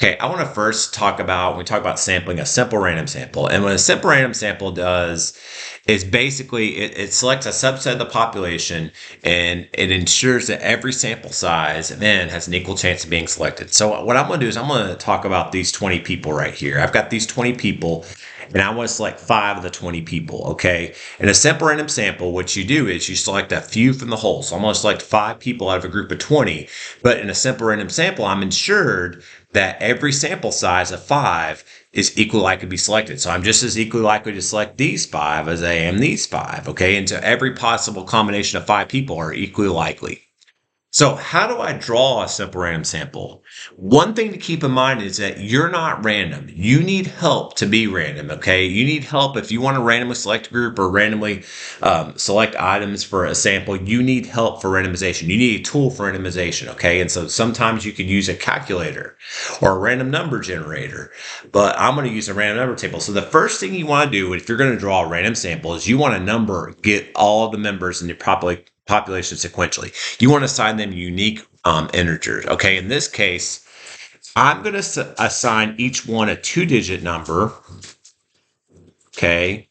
Okay, I want to first talk about when we talk about sampling a simple random sample. And what a simple random sample does is basically it selects a subset of the population and it ensures that every sample size then has an equal chance of being selected. So what I'm going to do is I'm going to talk about these 20 people right here. I've got these 20 people and I want to select 5 of the 20 people, okay? In a simple random sample, what you do is you select a few from the whole. So I'm going to select 5 people out of a group of 20, but in a simple random sample, I'm ensured that every sample size of 5 is equally likely to be selected. So I'm just as equally likely to select these 5 as I am these 5, okay? And so every possible combination of 5 people are equally likely. So how do I draw a simple random sample? One thing to keep in mind is that you're not random. You need help to be random, okay? You need help if you want to randomly select a group or randomly select items for a sample. You need help for randomization. You need a tool for randomization, okay? And so sometimes you could use a calculator or a random number generator, but I'm going to use a random number table. So the first thing you want to do if you're going to draw a random sample is you want to get all of the members in your population sequentially. You want to assign them unique integers. Okay, in this case, I'm going to assign each one a 2-digit number. Okay,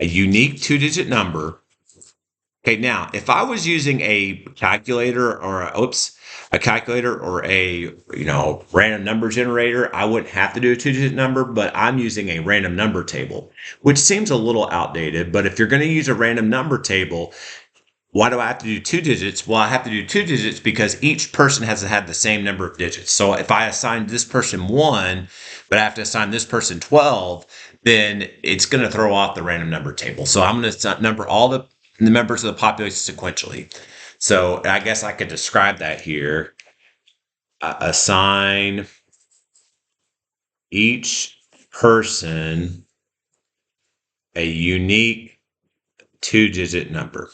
a unique 2-digit number. Okay, now if I was using a calculator or a random number generator, I wouldn't have to do a 2-digit number, but I'm using a random number table, which seems a little outdated. But if you're going to use a random number table, why do I have to do 2 digits? Well, I have to do 2 digits because each person has to have the same number of digits. So if I assign this person 1, but I have to assign this person 12, then it's going to throw off the random number table. So I'm going to number all the members of the population sequentially. So I guess I could describe that here. Assign each person a unique 2-digit number.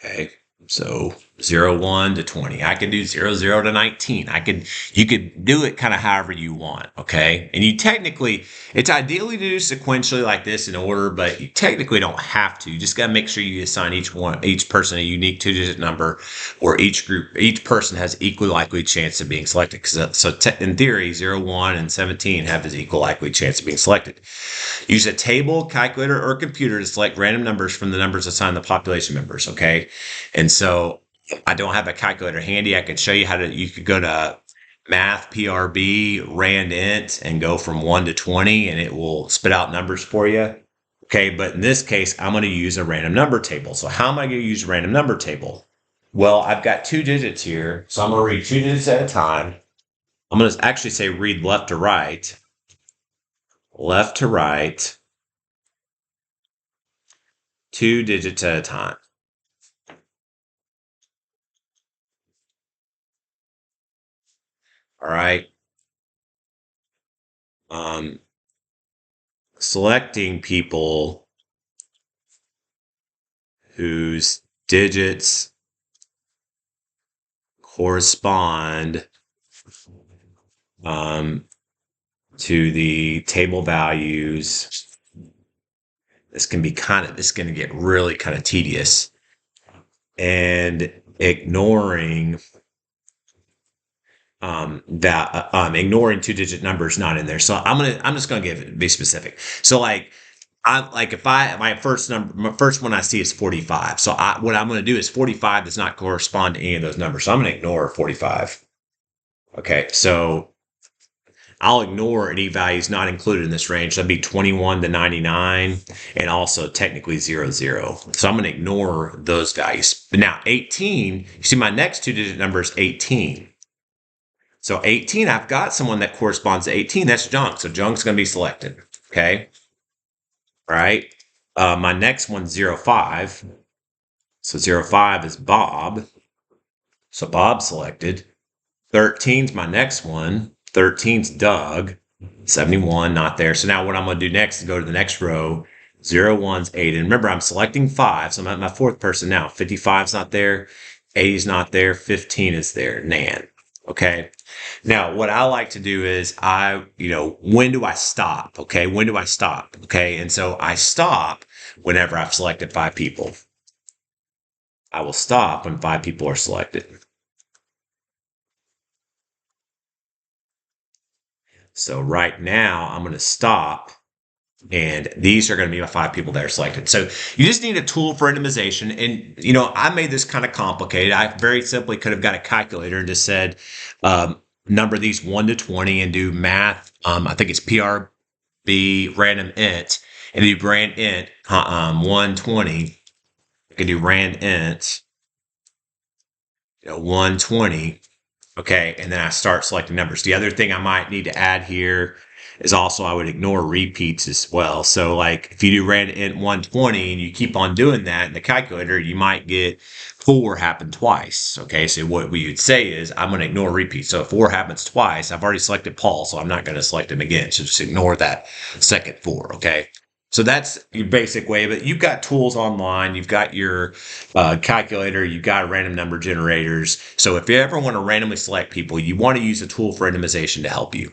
Okay. So 0, 1 to 20. I could do 0, 0 to 19. You could do it kind of however you want. Okay. And it's ideally to do sequentially like this in order, but you technically don't have to. You just got to make sure you assign each person a unique 2-digit number, or each person has equally likely chance of being selected. In theory, 0, 1 and 17 have an equal likely chance of being selected. Use a table, calculator, or computer to select random numbers from the numbers assigned to the population members, okay? And so I don't have a calculator handy. I can show you you could go to math, PRB, randint, and go from 1 to 20, and it will spit out numbers for you. Okay, but in this case, I'm going to use a random number table. So how am I going to use a random number table? Well, I've got 2 digits here, so I'm going to read 2 digits at a time. I'm going to actually say read left to right, 2 digits at a time. All right. Selecting people whose digits correspond to the table values. This can get really kind of tedious. And ignoring ignoring 2-digit numbers not in there. So I'm just gonna be specific. So if my first one I see is 45. So what I'm gonna do is 45 does not correspond to any of those numbers. So I'm gonna ignore 45. Okay, so I'll ignore any values not included in this range. That'd be 21 to 99, and also technically 0, 0. So I'm going to ignore those values. But now 18, you see my next 2-digit number is 18. So 18, I've got someone that corresponds to 18. That's junk. So junk's going to be selected. Okay. All right. My next one's 05. So 05 is Bob. So Bob selected. 13's my next one. 13's Doug. 71, not there. So now what I'm going to do next is go to the next row. 01's 8. And remember, I'm selecting 5. So I'm at my 4th person now. 55's not there. 80's not there. 15 is there. Nan. Okay. Now, what I like to do is when do I stop? Okay. When do I stop? Okay. And so I stop whenever I've selected 5 people. I will stop when 5 people are selected. So right now I'm going to stop, and these are going to be my 5 people that are selected. So you just need a tool for randomization. And, I made this kind of complicated. I very simply could have got a calculator and just said, number these 1 to 20 and do math. I think it's PRB random int, and do rand int 120. I can do rand int 120. Okay, and then I start selecting numbers. The other thing I might need to add here is also I would ignore repeats as well. So like if you do rand int 120 and you keep on doing that in the calculator, you might get 4 happen twice. Okay, so what we would say is I'm going to ignore repeats. So if 4 happens twice, I've already selected Paul, so I'm not going to select him again. So just ignore that second 4. Okay. So that's your basic way, but you've got tools online. You've got your calculator. You've got random number generators. So if you ever want to randomly select people, you want to use a tool for randomization to help you.